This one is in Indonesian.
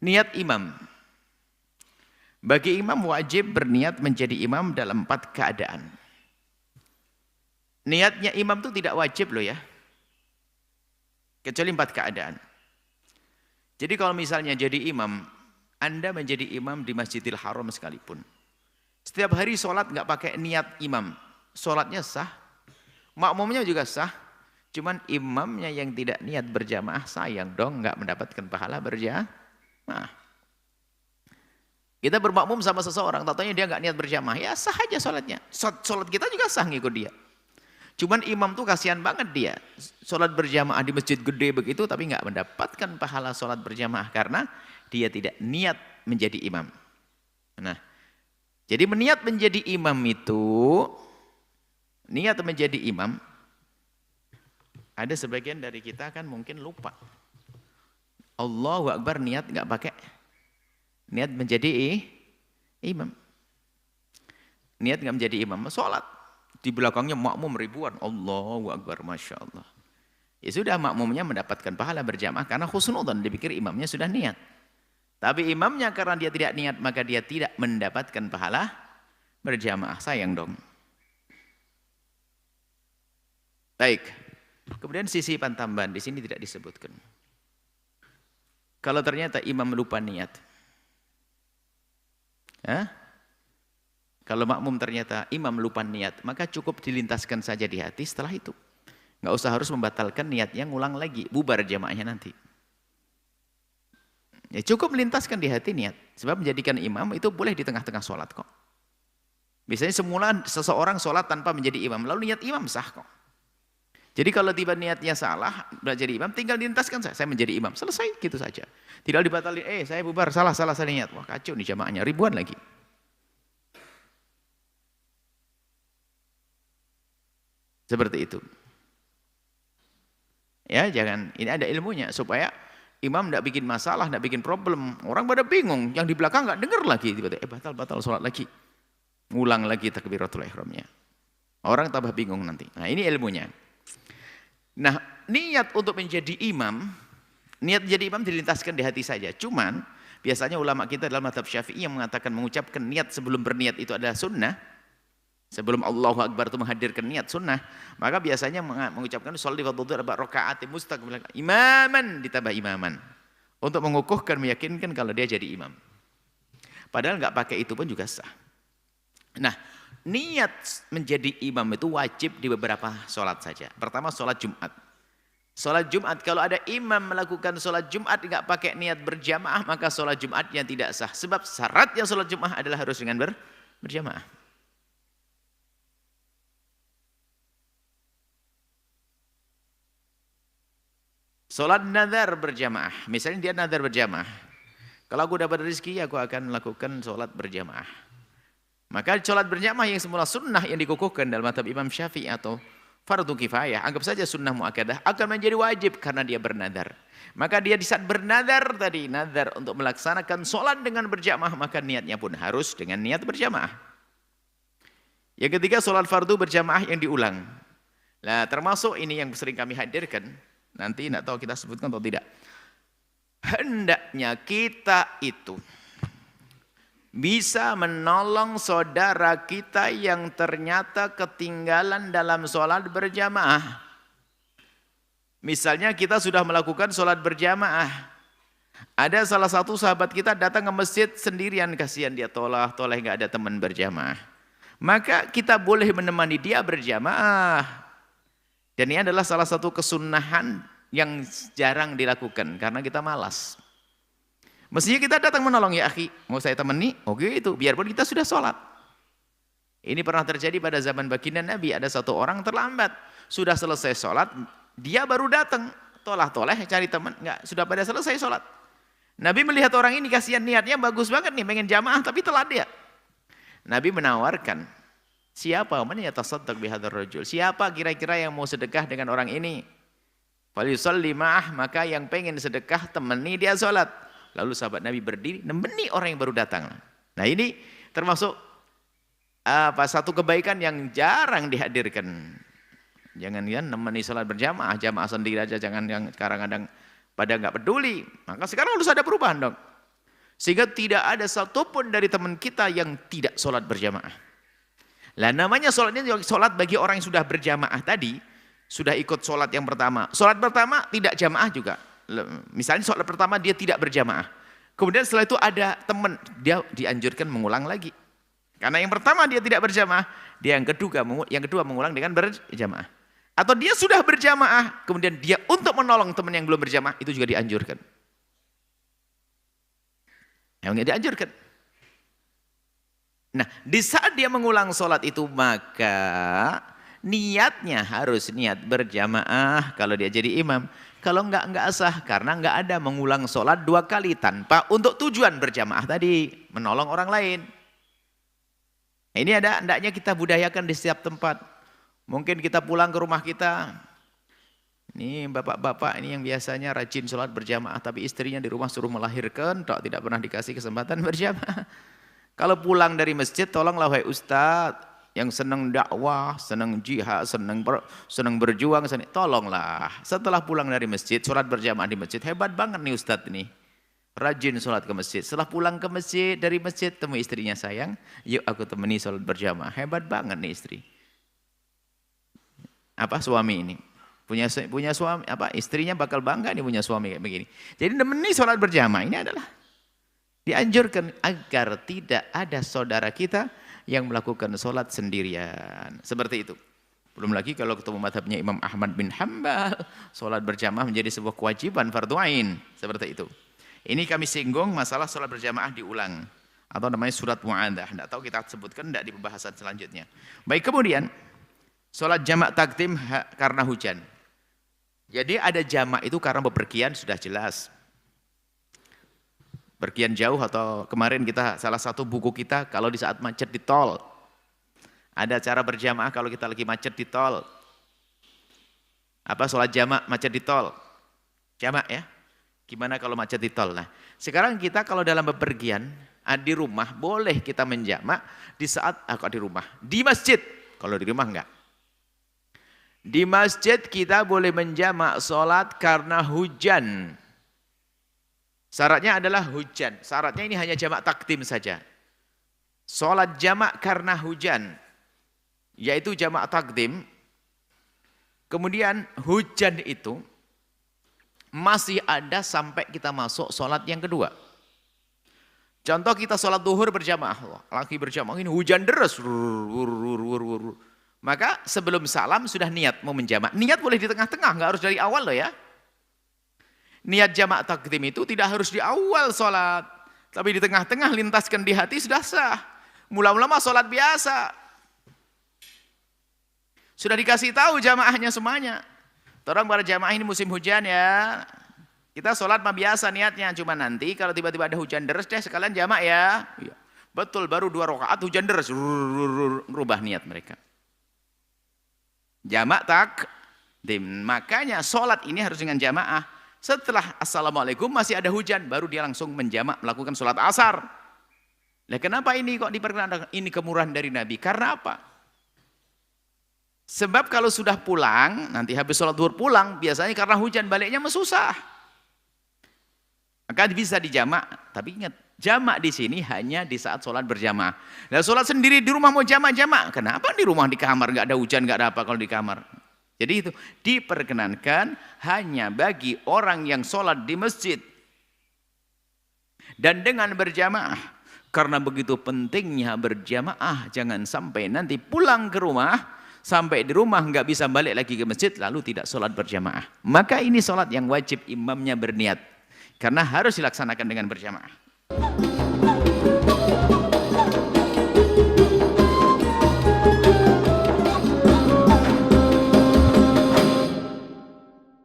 Niat imam. Bagi imam wajib berniat menjadi imam dalam 4 keadaan. Niatnya imam itu tidak wajib loh ya. Kecuali 4 keadaan. Jadi kalau misalnya jadi imam, Anda menjadi imam di Masjidil Haram sekalipun. Setiap hari sholat nggak pakai niat imam. Sholatnya sah. Makmumnya juga sah. Cuman imamnya yang tidak niat berjamaah, sayang dong nggak mendapatkan pahala berjamaah. Kita bermakmum sama seseorang, tahu-tahunya dia nggak niat berjamaah, ya sah aja sholatnya. Sholat kita juga sah ngikut dia. Cuman imam tuh kasihan banget dia. Sholat berjamaah di masjid gede begitu, tapi nggak mendapatkan pahala sholat berjamaah karena dia tidak niat menjadi imam. Nah, jadi niat menjadi imam itu, niat menjadi imam, ada sebagian dari kita kan mungkin lupa. Allahu Akbar niat nggak pakai niat menjadi imam. Niat nggak menjadi imam, sholat. Di belakangnya makmum ribuan. Allahu Akbar, Masya Allah. Ya sudah, makmumnya mendapatkan pahala berjamaah karena husnudzon, dipikir imamnya sudah niat. Tapi imamnya karena dia tidak niat, maka dia tidak mendapatkan pahala berjamaah. Sayang dong. Baik. Kemudian sisipan tambahan di sini tidak disebutkan. Kalau ternyata imam lupa niat. Kalau makmum ternyata imam lupa niat, maka cukup dilintaskan saja di hati setelah itu. Nggak usah harus membatalkan niatnya, ngulang lagi, bubar jamaahnya nanti. Ya cukup melintaskan di hati niat. Sebab menjadikan imam itu boleh di tengah-tengah sholat kok. Biasanya semula seseorang sholat tanpa menjadi imam, lalu niat imam sah kok. Jadi kalau tiba niatnya salah, belajar imam, tinggal dilintaskan saya menjadi imam. Selesai, gitu saja. Tidak dibatalin, saya bubar, salah saya niat. Wah kacau nih jamaahnya, ribuan lagi. Seperti itu. Ya jangan, ini ada ilmunya supaya imam tidak bikin masalah, tidak bikin problem. Orang pada bingung, yang di belakang nggak dengar lagi. Tiba-tiba, batal sholat lagi. Ngulang lagi takbiratul ihramnya. Orang tambah bingung nanti. Nah ini ilmunya. Nah niat untuk menjadi imam, niat menjadi imam dilintaskan di hati saja. Cuman biasanya ulama kita dalam mazhab Syafi'i yang mengatakan mengucapkan niat sebelum berniat itu adalah sunnah. Sebelum Allahu Akbar itu menghadirkan niat sunnah, maka biasanya mengucapkan sholli fadhuhur arba' rakaat mustaqbil imaman ditambah imaman untuk mengukuhkan, meyakinkan kalau dia jadi imam. Padahal nggak pakai itu pun juga sah. Nah, niat menjadi imam itu wajib di beberapa sholat saja. Pertama sholat Jumat. Sholat Jumat, kalau ada imam melakukan sholat Jumat nggak pakai niat berjamaah, maka sholat Jumatnya tidak sah. Sebab syaratnya sholat Jumat adalah harus dengan berjamaah. Sholat nazar berjamaah, misalnya dia nazar berjamaah. Kalau aku dapat rezeki, aku akan melakukan sholat berjamaah. Maka sholat berjamaah yang semula sunnah yang dikukuhkan dalam mazhab Imam Syafi'i atau fardu kifayah, anggap saja sunnah muakkadah, akan menjadi wajib karena dia bernazar. Maka dia di saat bernazar tadi, nazar untuk melaksanakan sholat dengan berjamaah, maka niatnya pun harus dengan niat berjamaah. Yang ketiga, sholat fardu berjamaah yang diulang. Nah, termasuk ini yang sering kami hadirkan. Nanti tidak tahu kita sebutkan atau tidak. Hendaknya kita itu bisa menolong saudara kita yang ternyata ketinggalan dalam sholat berjamaah. Misalnya kita sudah melakukan sholat berjamaah. Ada salah satu sahabat kita datang ke masjid sendirian, kasihan dia toleh nggak ada teman berjamaah. Maka kita boleh menemani dia berjamaah. Dan ini adalah salah satu kesunahan yang jarang dilakukan karena kita malas. Mestinya kita datang menolong, ya akhi, mau saya temani? Oke itu, biarpun kita sudah sholat. Ini pernah terjadi pada zaman baginda Nabi, ada satu orang terlambat. Sudah selesai sholat, dia baru datang. Toleh cari teman, enggak, sudah pada selesai sholat. Nabi melihat orang ini, kasihan niatnya bagus banget nih, pengen jamaah tapi telat dia. Nabi menawarkan, siapa man yatasaddaq bihadzal rajul? Siapa kira-kira yang mau sedekah dengan orang ini? Falyusalli ma'ah, maka yang pengen sedekah temani dia sholat. Lalu sahabat Nabi berdiri, nemeni orang yang baru datang. Nah ini termasuk satu kebaikan yang jarang dihadirkan. Jangan nemeni sholat berjamaah, jamaah sendiri aja, jangan yang sekarang kadang pada nggak peduli. Maka sekarang harus ada perubahan dong. Sehingga tidak ada satupun dari teman kita yang tidak sholat berjamaah. Lah namanya sholat ini sholat bagi orang yang sudah berjamaah tadi, sudah ikut sholat yang pertama. Sholat pertama tidak jamaah juga. Misalnya sholat pertama dia tidak berjamaah. Kemudian setelah itu ada teman, dia dianjurkan mengulang lagi. Karena yang pertama dia tidak berjamaah, dia yang kedua mengulang dengan berjamaah. Atau dia sudah berjamaah, kemudian dia untuk menolong teman yang belum berjamaah, itu juga dianjurkan. Yang dianjurkan. Nah, di saat dia mengulang sholat itu, maka niatnya harus niat berjamaah kalau dia jadi imam. Kalau enggak sah, karena enggak ada mengulang sholat 2 kali tanpa untuk tujuan berjamaah tadi, menolong orang lain. Ini ada hendaknya kita budayakan di setiap tempat. Mungkin kita pulang ke rumah kita, ini bapak-bapak ini yang biasanya rajin sholat berjamaah, tapi istrinya di rumah suruh melahirkan, tidak pernah dikasih kesempatan berjamaah. Kalau pulang dari masjid, tolonglah wahai ustadz, yang senang dakwah, senang jihad, senang berjuang, tolonglah. Setelah pulang dari masjid, sholat berjamaah di masjid, hebat banget nih ustadz ini. Rajin sholat ke masjid. Setelah pulang ke masjid, dari masjid, temui istrinya, sayang, yuk aku temani sholat berjamaah. Hebat banget nih istri. Apa suami ini? Punya suami, istrinya bakal bangga nih punya suami kayak begini. Jadi temani sholat berjamaah ini adalah dianjurkan agar tidak ada saudara kita yang melakukan sholat sendirian. Seperti itu. Belum lagi kalau ketemu madhabnya Imam Ahmad bin Hanbal, sholat berjamaah menjadi sebuah kewajiban fardhu ain. Seperti itu. Ini kami singgung masalah sholat berjamaah diulang. Atau namanya surat mu'adhah. Tidak tahu kita sebutkan tidak di pembahasan selanjutnya. Baik, kemudian sholat jamak takdim karena hujan. Jadi ada jamak itu karena bepergian sudah jelas. Pergian jauh, atau kemarin kita salah satu buku kita kalau di saat macet di tol. Ada cara berjamaah kalau kita lagi macet di tol. Apa sholat jamak macet di tol? Jamak ya. Gimana kalau macet di tol? Nah, sekarang kita kalau dalam bepergian di rumah boleh kita menjamak di saat kok di rumah, di masjid. Kalau di rumah enggak. Di masjid kita boleh menjamak sholat karena hujan. Syaratnya adalah hujan. Syaratnya ini hanya jamak takdim saja. Sholat jamak karena hujan, yaitu jamak takdim. Kemudian hujan itu masih ada sampai kita masuk sholat yang kedua. Contoh kita sholat duhur berjamaah. Lagi berjamaah ini hujan deras. Maka sebelum salam sudah niat mau menjamak. Niat boleh di tengah-tengah, nggak harus dari awal loh ya. Niat jamak takdim itu tidak harus di awal sholat. Tapi di tengah-tengah lintaskan di hati sudah sah. Mula-mula sholat biasa. Sudah dikasih tahu jamaahnya semuanya. Tolong para jamaah ini musim hujan ya. Kita sholat mah biasa niatnya. Cuma nanti kalau tiba-tiba ada hujan deras deh sekalian jamak ya. Betul, baru 2 rakaat hujan deras. Rubah niat mereka. Jamak takdim. Makanya sholat ini harus dengan jamaah. Setelah assalamualaikum masih ada hujan, baru dia langsung menjamak melakukan sholat asar. Nah, kenapa ini kok diperkenankan? Ini kemurahan dari Nabi. Karena apa? Sebab kalau sudah pulang, nanti habis sholat duhur pulang, biasanya karena hujan baliknya susah. Maka bisa dijamak, tapi ingat, jamak di sini hanya di saat sholat berjamaah. Nah, sholat sendiri di rumah mau jamak-jamak, kenapa di rumah di kamar nggak ada hujan, nggak ada apa kalau di kamar? Jadi itu diperkenankan hanya bagi orang yang sholat di masjid dan dengan berjamaah. Karena begitu pentingnya berjamaah, jangan sampai nanti pulang ke rumah, sampai di rumah nggak bisa balik lagi ke masjid, lalu tidak sholat berjamaah. Maka ini sholat yang wajib imamnya berniat, karena harus dilaksanakan dengan berjamaah.